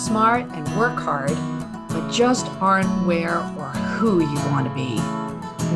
smart and work hard, but just aren't where or who you want to be.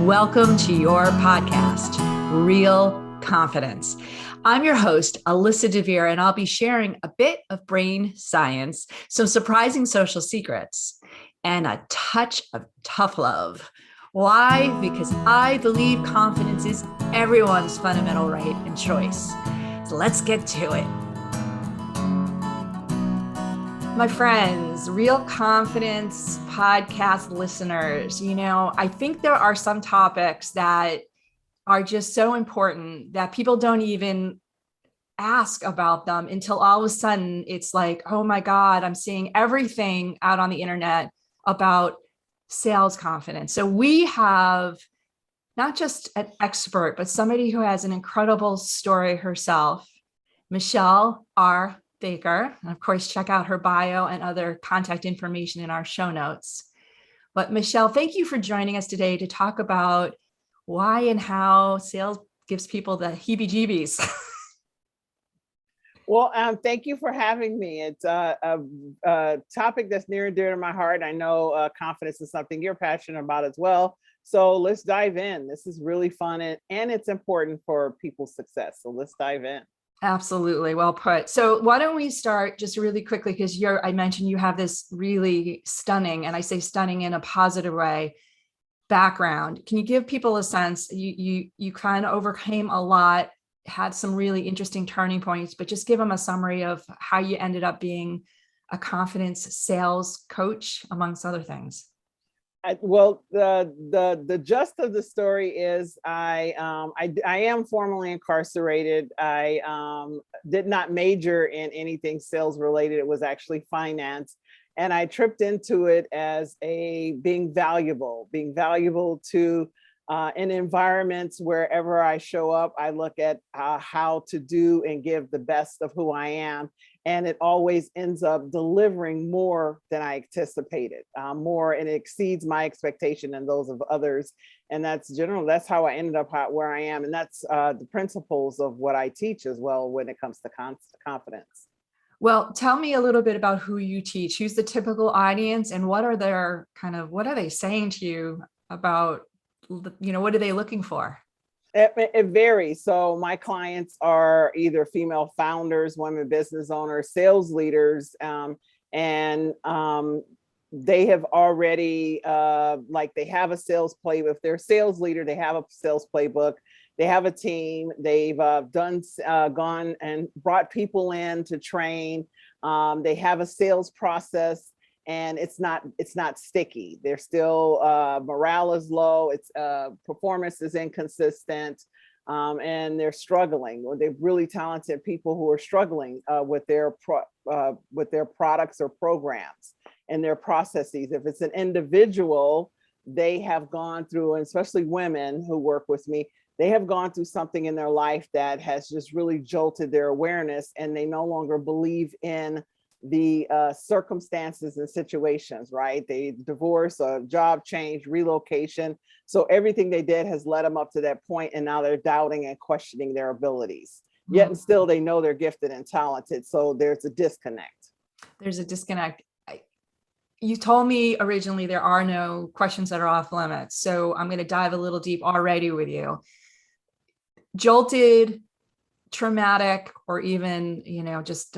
Welcome to your podcast, Real Confidence. I'm your host, Alyssa DeVere, and I'll be sharing a bit of brain science, some surprising social secrets, and a touch of tough love. Why? Because I believe confidence is everyone's fundamental right and choice. So let's get to it. My friends, Real Confidence podcast listeners, I think there are some topics that are just so important that people don't even ask about them until all of a sudden it's like, oh my God, I'm seeing everything out on the internet about sales confidence. So we have not just an expert, but somebody who has an incredible story herself, Meshell R. Baker. And of course, check out her bio and other contact information in our show notes. But Meshell, thank you for joining us today to talk about why and how sales gives people the heebie-jeebies. Well, thank you for having me. It's a topic that's near and dear to my heart. I know confidence is something you're passionate about as well. So let's dive in. This is really fun and it's important for people's success. So let's dive in. Absolutely. Well put. So why don't we start just really quickly, because I mentioned you have this really stunning, and I say stunning in a positive way, background. Can you give people a sense? You kind of overcame a lot, had some really interesting turning points, but just give them a summary of how you ended up being a confidence sales coach, amongst other things. Well, the gist of the story is I am formerly incarcerated. I did not major in anything sales related. It was actually finance. And I tripped into it as being valuable to in environments wherever I show up. I look at how to do and give the best of who I am. And it always ends up delivering more than I anticipated, more, and it exceeds my expectation and those of others. And that's how I ended up where I am. And that's the principles of what I teach as well when it comes to confidence. Well, tell me a little bit about who you teach. Who's the typical audience, and what are they saying to you about, what are they looking for? It varies. So my clients are either female founders, women business owners, sales leaders, and they have already, they have a sales playbook. If they're a sales leader, they have a sales playbook. They have a team. They've gone and brought people in to train. They have a sales process. And it's not sticky. They're still morale is low. It's performance is inconsistent, and they're struggling. Or they're really talented people who are struggling with their products or programs and their processes. If it's an individual, they have gone through, and especially women who work with me, they have gone through something in their life that has just really jolted their awareness, and they no longer believe in the circumstances and situations, right? They divorce, a job change, relocation. So everything they did has led them up to that point, and now they're doubting and questioning their abilities. Yet and still they know they're gifted and talented. So there's a disconnect. There's a disconnect. You told me originally there are no questions that are off limits. So I'm going to dive a little deep already with you. Jolted, traumatic, or even, just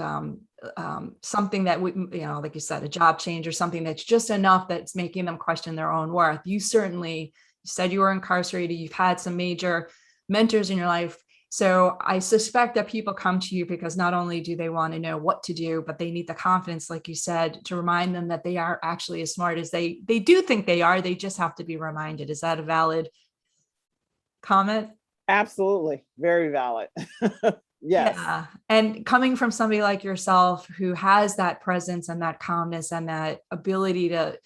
something that we, like you said, a job change or something that's just enough that's making them question their own worth. You said you were incarcerated. You've had some major mentors in your life. So I suspect that people come to you because not only do they want to know what to do, but they need the confidence, like you said, to remind them that they are actually as smart as they do think they are. They just have to be reminded. Is that a valid comment? Absolutely. Very valid. Yes. Yeah. And coming from somebody like yourself who has that presence and that calmness and that ability to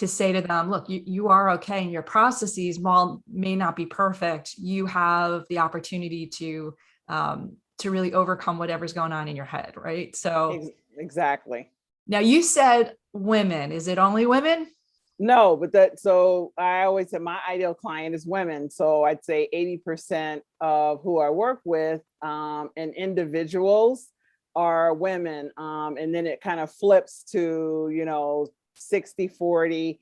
say to them, look, you are okay. And your processes, while may not be perfect, you have the opportunity to really overcome whatever's going on in your head. Right. So exactly. Now you said women. Is it only women? No, but so I always say my ideal client is women. So I'd say 80% of who I work with and individuals are women. And then it kind of flips to, 60-40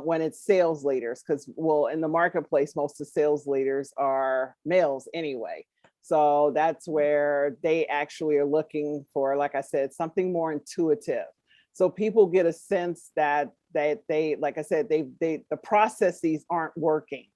when it's sales leaders, because, well, in the marketplace, most of sales leaders are males anyway. So that's where they actually are looking for, like I said, something more intuitive. So people get a sense that they, like I said, the processes aren't working,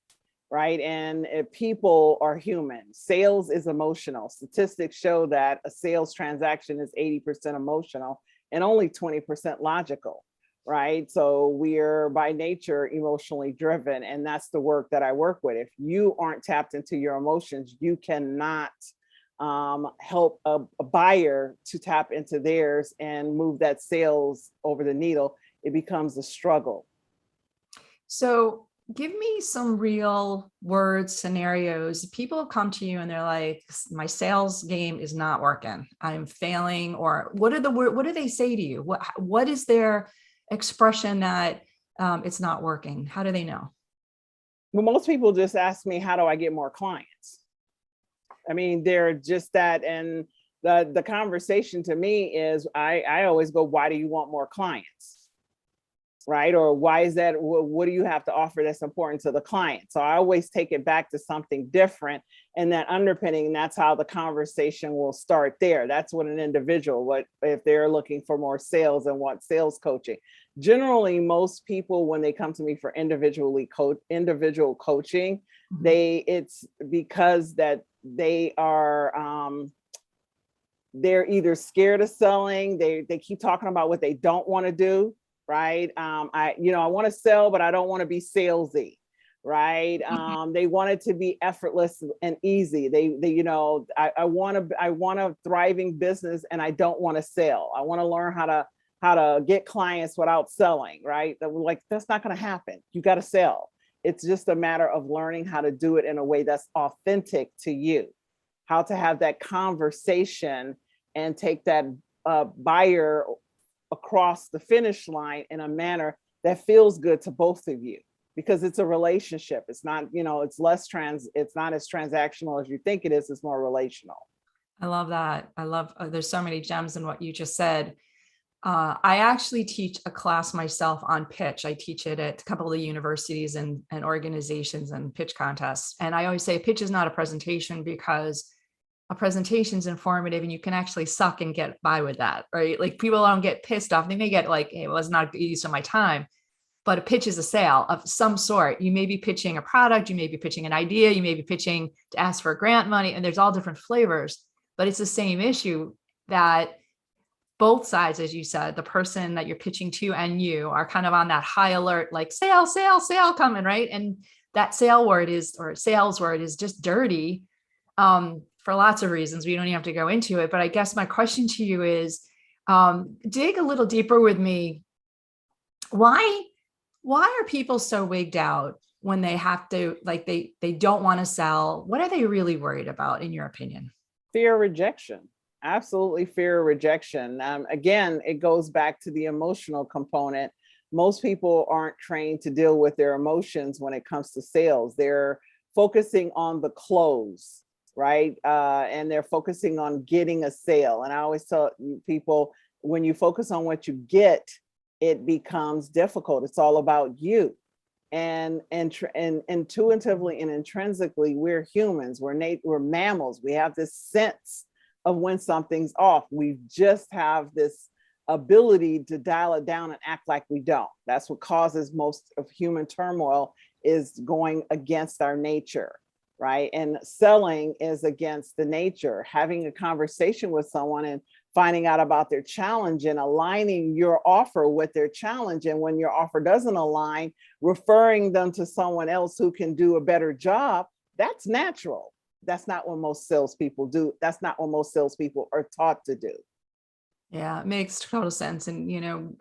right? And if people are human, sales is emotional. Statistics show that a sales transaction is 80% emotional and only 20% logical, right? So we're by nature emotionally driven, and that's the work that I work with. If you aren't tapped into your emotions, you cannot help a buyer to tap into theirs and move that sales over the needle. It becomes a struggle. So give me some real world scenarios. People have come to you and they're like, my sales game is not working. I'm failing. Or what do they say to you? What is their expression that it's not working? How do they know? Well, most people just ask me, how do I get more clients? I mean, they're just that. And the conversation to me is, I always go, why do you want more clients? Right? Or why is that? What do you have to offer that's important to the client? So I always take it back to something different and that underpinning, and that's how the conversation will start there. That's what an individual, what if they're looking for more sales and want sales coaching. Generally, most people, when they come to me for individual coaching, it's because that they are they're either scared of selling, they keep talking about what they don't want to do. Right. I want to sell, but I don't want to be salesy. Right. They want it to be effortless and easy. I want a thriving business and I don't want to sell. I want to learn how to get clients without selling. Right. Like, that's not going to happen. You got to sell. It's just a matter of learning how to do it in a way that's authentic to you, how to have that conversation and take that buyer across the finish line in a manner that feels good to both of you, because it's a relationship. It's not, it's not as transactional as you think it is. It's more relational. I love that. There's so many gems in what you just said. I actually teach a class myself on pitch. I teach it at a couple of the universities and organizations and pitch contests. And I always say pitch is not a presentation, because a presentation is informative and you can actually suck and get by with that, right? Like, people don't get pissed off. They may get like, hey, it was not used of my time, but a pitch is a sale of some sort. You may be pitching a product, you may be pitching an idea, you may be pitching to ask for grant money, and there's all different flavors, but it's the same issue that both sides, as you said, the person that you're pitching to and you are kind of on that high alert, like sale coming, right? And that sales word is just dirty. For lots of reasons. We don't even have to go into it. But I guess my question to you is, dig a little deeper with me. Why are people so wigged out when they have to, like, they don't want to sell? What are they really worried about, in your opinion? Fear of rejection. Absolutely, fear of rejection. Again, it goes back to the emotional component. Most people aren't trained to deal with their emotions when it comes to sales. They're focusing on the close, right? And they're focusing on getting a sale. And I always tell people, when you focus on what you get, it becomes difficult. It's all about you. And intuitively and intrinsically, we're humans, we're mammals. We have this sense of when something's off. We just have this ability to dial it down and act like we don't. That's what causes most of human turmoil, is going against our nature. Right. And selling is against the nature. Having a conversation with someone and finding out about their challenge and aligning your offer with their challenge. And when your offer doesn't align, referring them to someone else who can do a better job. That's natural. That's not what most salespeople do. That's not what most salespeople are taught to do. Yeah, it makes total sense. And,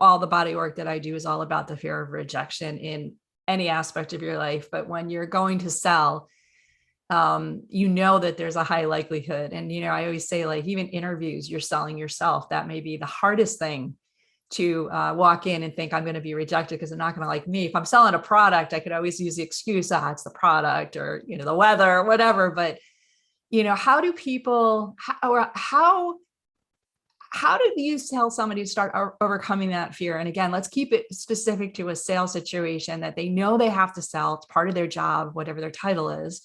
all the body work that I do is all about the fear of rejection in any aspect of your life. But when you're going to sell, that there's a high likelihood. And, I always say, like, even interviews, you're selling yourself. That may be the hardest thing to walk in and think, I'm going to be rejected because they're not going to like me. If I'm selling a product, I could always use the excuse, it's the product, or, the weather or whatever. But How do people, how do you tell somebody to start overcoming that fear? And again, let's keep it specific to a sales situation that they know they have to sell. It's part of their job, whatever their title is.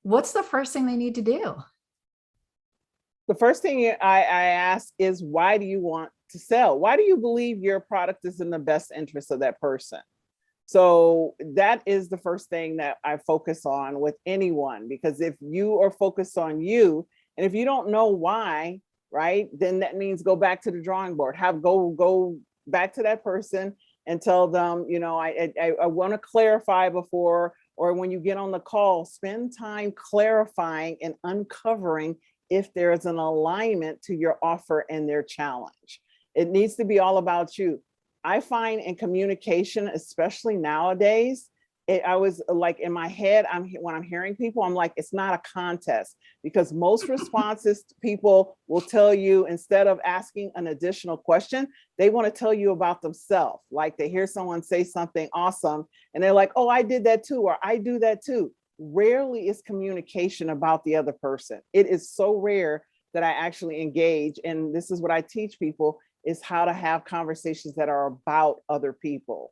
What's the first thing they need to do? The first thing I ask is, why do you want to sell? Why do you believe your product is in the best interest of that person? So that is the first thing that I focus on with anyone, because if you are focused on you, and if you don't know why, right, then that means go back to the drawing board. Go back to that person and tell them, I want to clarify before, or when you get on the call, spend time clarifying and uncovering if there is an alignment to your offer and their challenge. It needs to be all about you. I find in communication, especially nowadays, I was like in my head, when I'm hearing people, I'm like, it's not a contest, because most responses people will tell you, instead of asking an additional question, they want to tell you about themselves. Like they hear someone say something awesome and they're like, oh, I did that too, or I do that too. Rarely is communication about the other person. It is so rare that I actually engage. And this is what I teach people, is how to have conversations that are about other people.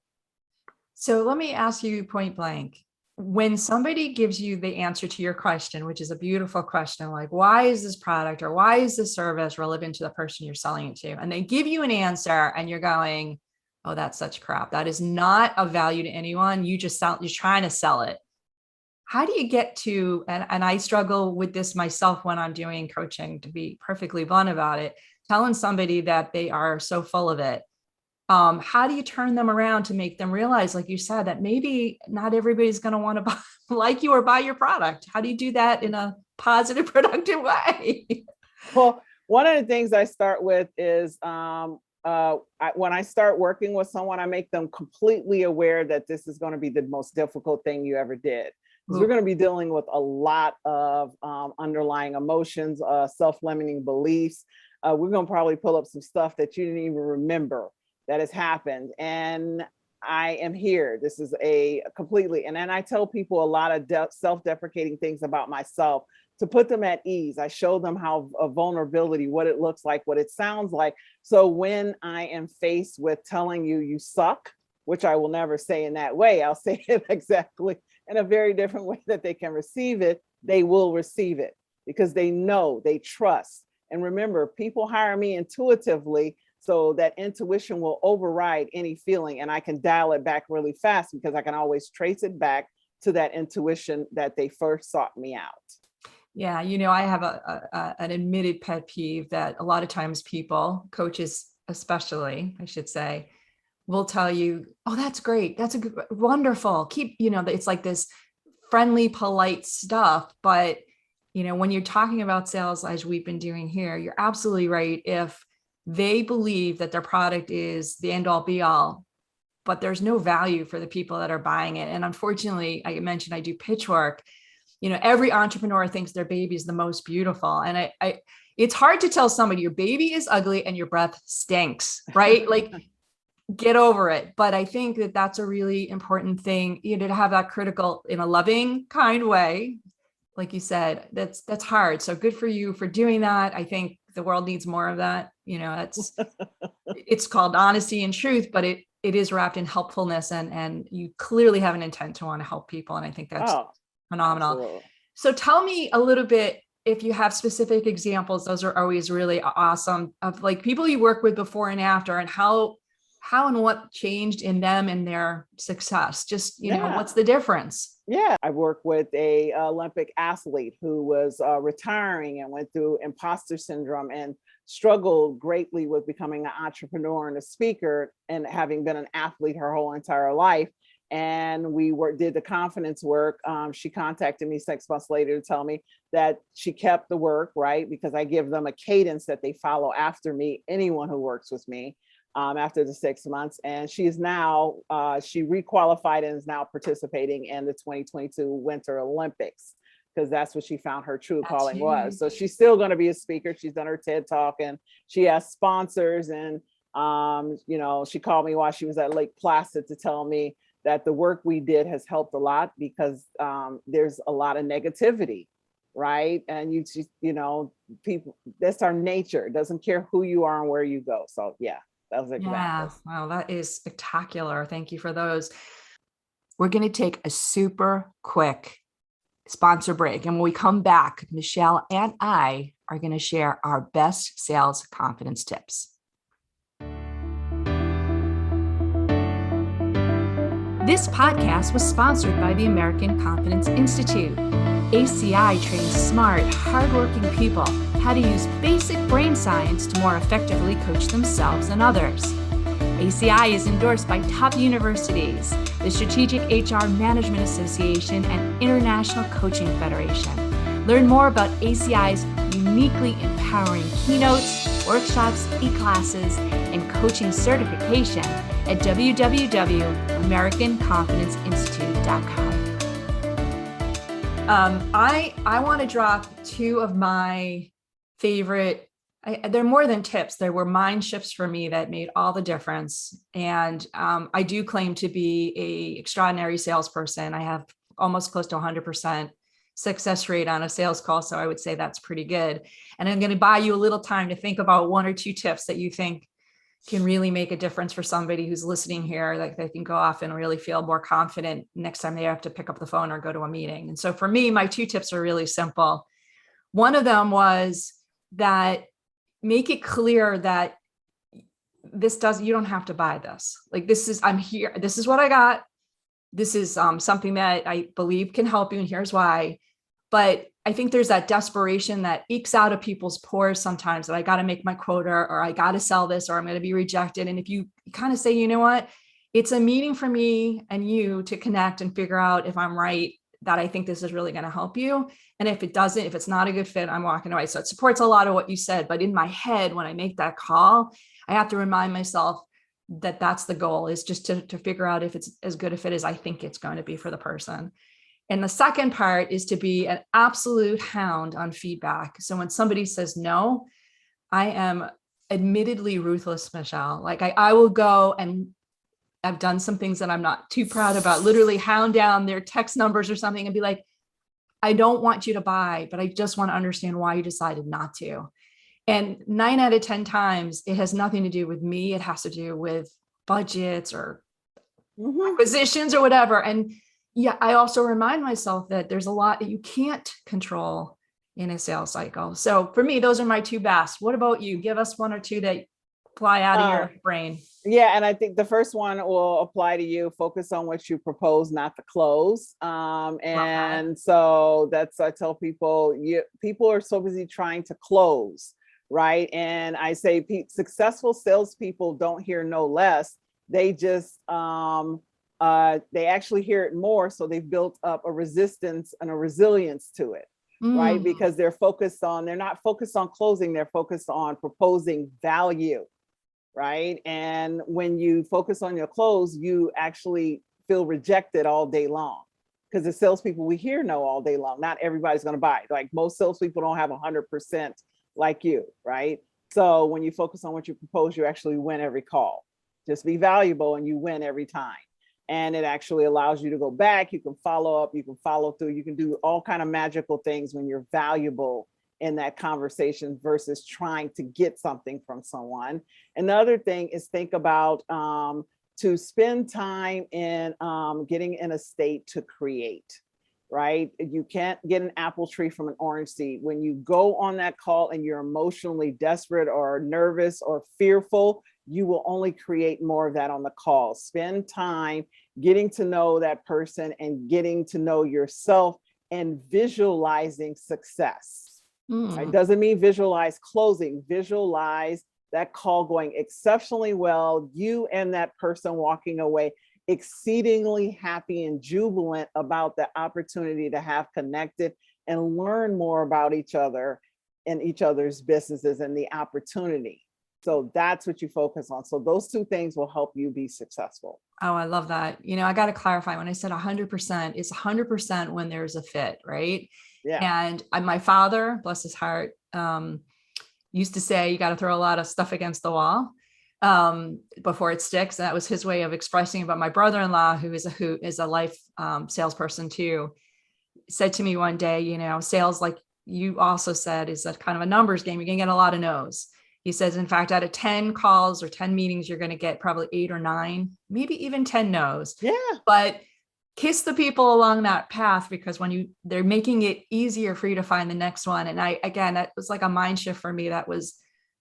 So let me ask you point blank. When somebody gives you the answer to your question, which is a beautiful question, like, why is this product or why is this service relevant to the person you're selling it to? And they give you an answer and you're going, oh, that's such crap. That is not of value to anyone. You're trying to sell it. How do you get to, and I struggle with this myself when I'm doing coaching, to be perfectly blunt about it, telling somebody that they are so full of it. How do you turn them around to make them realize, like you said, that maybe not everybody's going to want to like you or buy your product? How do you do that in a positive, productive way? Well, one of the things I start with is when I start working with someone, I make them completely aware that this is going to be the most difficult thing you ever did. Because we're going to be dealing with a lot of underlying emotions, self-limiting beliefs. We're going to probably pull up some stuff that you didn't even remember that has happened. And I am here. This is a completely, and then I tell people a lot of self-deprecating things about myself to put them at ease. I show them how a vulnerability, what it looks like, what it sounds like. So when I am faced with telling you, you suck, which I will never say in that way, I'll say it exactly in a very different way that they can receive it. They will receive it because they know, they trust. And remember, people hire me intuitively, so that intuition will override any feeling, and I can dial it back really fast because I can always trace it back to that intuition that they first sought me out. Yeah, I have an admitted pet peeve that a lot of times people, coaches especially, I should say, will tell you, oh, that's great. That's wonderful. Keep, it's like this friendly, polite stuff. But, when you're talking about sales, as we've been doing here, you're absolutely right. If they believe that their product is the end all be all, but there's no value for the people that are buying it. And unfortunately, I mentioned I do pitch work. Every entrepreneur thinks their baby is the most beautiful. And it's hard to tell somebody your baby is ugly and your breath stinks, right? Like, get over it. But I think that that's a really important thing, to have that critical in a loving, kind way. Like you said, that's hard. So good for you for doing that. I think the world needs more of that. It's called honesty and truth, but it is wrapped in helpfulness, and you clearly have an intent to want to help people. And I think that's phenomenal. Absolutely. So tell me a little bit, if you have specific examples, those are always really awesome, of like people you work with before and after, and how and what changed in them and their success. Just, what's the difference? Yeah, I worked with a Olympic athlete who was retiring and went through imposter syndrome and struggled greatly with becoming an entrepreneur and a speaker, and having been an athlete her whole entire life. And we did the confidence work. She contacted me 6 months later to tell me that she kept the work, right? Because I give them a cadence that they follow after me, anyone who works with me. After the 6 months, and she is now, she requalified and is now participating in the 2022 Winter Olympics, because that's what she found her true calling was. So she's still going to be a speaker. She's done her TED Talk, and she has sponsors. And she called me while she was at Lake Placid to tell me that the work we did has helped a lot, because there's a lot of negativity right? And you just, people, that's our nature. It doesn't care who you are and where you go. So yeah, those Yeah. examples. Wow, that is spectacular. Thank you for those. We're going to take a super quick sponsor break. And when we come back, Meshell and I are going to share our best sales confidence tips. This podcast was sponsored by the American Confidence Institute. ACI trains smart, hardworking people how to use basic brain science to more effectively coach themselves and others. ACI is endorsed by top universities, the Strategic HR Management Association, and International Coaching Federation. Learn more about ACI's uniquely empowering keynotes, workshops, e-classes, and coaching certification at www.americanconfidenceinstitute.com. I want to drop two of my favorite, they're more than tips. They were mind shifts for me that made all the difference. And I do claim to be an extraordinary salesperson. I have almost close to 100% success rate on a sales call. So I would say that's pretty good. And I'm going to buy you a little time to think about one or two tips that you think can really make a difference for somebody who's listening here, like they can go off and really feel more confident next time they have to pick up the phone or go to a meeting. And so for me, my two tips are really simple. One of them was that make it clear that you don't have to buy this. Like, I'm here. This is what I got. This is something that I believe can help you. And here's why. But I think there's that desperation that ekes out of people's pores sometimes, that I got to make my quota, or I got to sell this, or I'm going to be rejected. And if you kind of say, you know what, it's a meeting for me and you to connect and figure out if I'm right, that I think this is really going to help you. And if it's not a good fit, I'm walking away. So it supports a lot of what you said. But in my head, when I make that call, I have to remind myself that that's the goal, is just to figure out if it's as good a fit as I think it's going to be for the person. And the second part is to be an absolute hound on feedback. So when somebody says no, I am admittedly ruthless, Meshell. Like I will go, and I've done some things that I'm not too proud about, literally hound down their text numbers or something and be like, I don't want you to buy, but I just want to understand why you decided not to. And 9 out of 10 times, it has nothing to do with me. It has to do with budgets or acquisitions or whatever. And yeah, I also remind myself that there's a lot that you can't control in a sales cycle. So for me, those are my two best. What about you? Give us one or two that fly out of your brain. Yeah. And I think the first one will apply to you. Focus on what you propose, not the close. And so I tell people, people are so busy trying to close, right? And I say successful salespeople don't hear no less. They just, they actually hear it more. So they've built up a resistance and a resilience to it, right? Because they're not focused on closing, they're focused on proposing value, right? And when you focus on your close, you actually feel rejected all day long. Because the salespeople we hear no all day long. Not everybody's going to buy. Like most salespeople don't have 100% like you, right? So when you focus on what you propose, you actually win every call. Just be valuable and you win every time. And it actually allows you to go back. You can follow up, you can follow through, you can do all kind of magical things when you're valuable in that conversation versus trying to get something from someone. Another thing is think about to spend time in getting in a state to create, right? You can't get an apple tree from an orange seed. When you go on that call and you're emotionally desperate or nervous or fearful, you will only create more of that on the call. Spend time getting to know that person and getting to know yourself and visualizing success. It doesn't mean visualize closing, visualize that call going exceptionally well, you and that person walking away exceedingly happy and jubilant about the opportunity to have connected and learn more about each other and each other's businesses and the opportunity. So that's what you focus on. So those two things will help you be successful. Oh, I love that. I got to clarify, when I said 100%, it's 100% when there's a fit, right? Yeah. And my father, bless his heart, used to say, you got to throw a lot of stuff against the wall before it sticks. And that was his way of expressing about my brother-in-law, who is a life salesperson too. said to me one day, sales, like you also said, is a kind of a numbers game. You're going to get a lot of no's. He says, in fact, out of 10 calls or 10 meetings, you're going to get probably 8 or 9, maybe even 10 no's. Yeah. But kiss the people along that path, because they're making it easier for you to find the next one. And that was like a mind shift for me. That was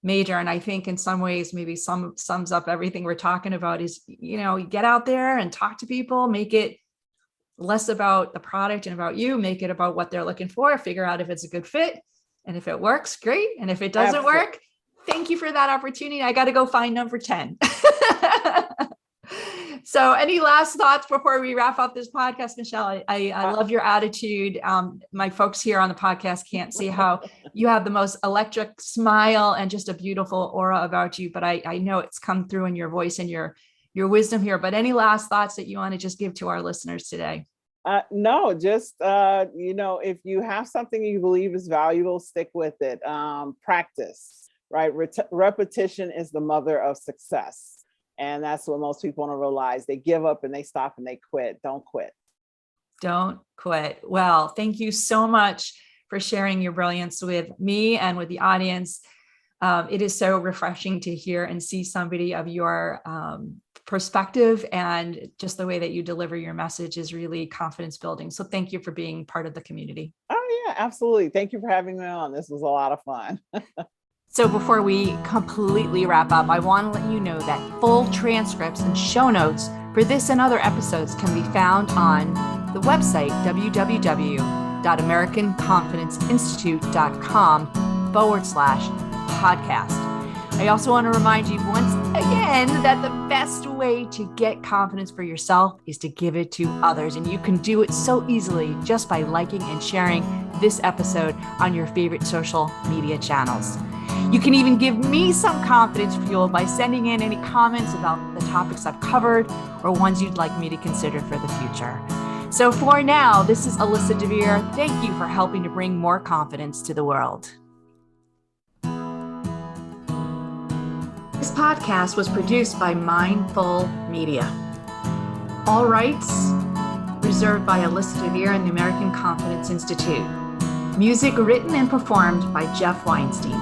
major. And I think in some ways, maybe sums up everything we're talking about is, you get out there and talk to people, make it less about the product and about you, make it about what they're looking for, figure out if it's a good fit. And if it works, great. And if it doesn't work, thank you for that opportunity. I got to go find number 10. So any last thoughts before we wrap up this podcast, Meshell? I love your attitude. My folks here on the podcast can't see how you have the most electric smile and just a beautiful aura about you, but I know it's come through in your voice and your wisdom here. But any last thoughts that you want to just give to our listeners today? No, just, if you have something you believe is valuable, stick with it. Practice, right? Repetition is the mother of success. And that's what most people don't realize. They give up and they stop and they quit. Don't quit. Don't quit. Well, thank you so much for sharing your brilliance with me and with the audience. It is so refreshing to hear and see somebody of your perspective, and just the way that you deliver your message is really confidence building. So thank you for being part of the community. Oh yeah, absolutely. Thank you for having me on. This was a lot of fun. So before we completely wrap up, I want to let you know that full transcripts and show notes for this and other episodes can be found on the website, www.americanconfidenceinstitute.com/podcast. I also want to remind you once again that the best way to get confidence for yourself is to give it to others. And you can do it so easily just by liking and sharing this episode on your favorite social media channels. You can even give me some confidence fuel by sending in any comments about the topics I've covered or ones you'd like me to consider for the future. So for now, this is Alyssa DeVere. Thank you for helping to bring more confidence to the world. This podcast was produced by Mindful Media. All rights reserved by Alyssa DeVere and the American Confidence Institute. Music written and performed by Jeff Weinstein.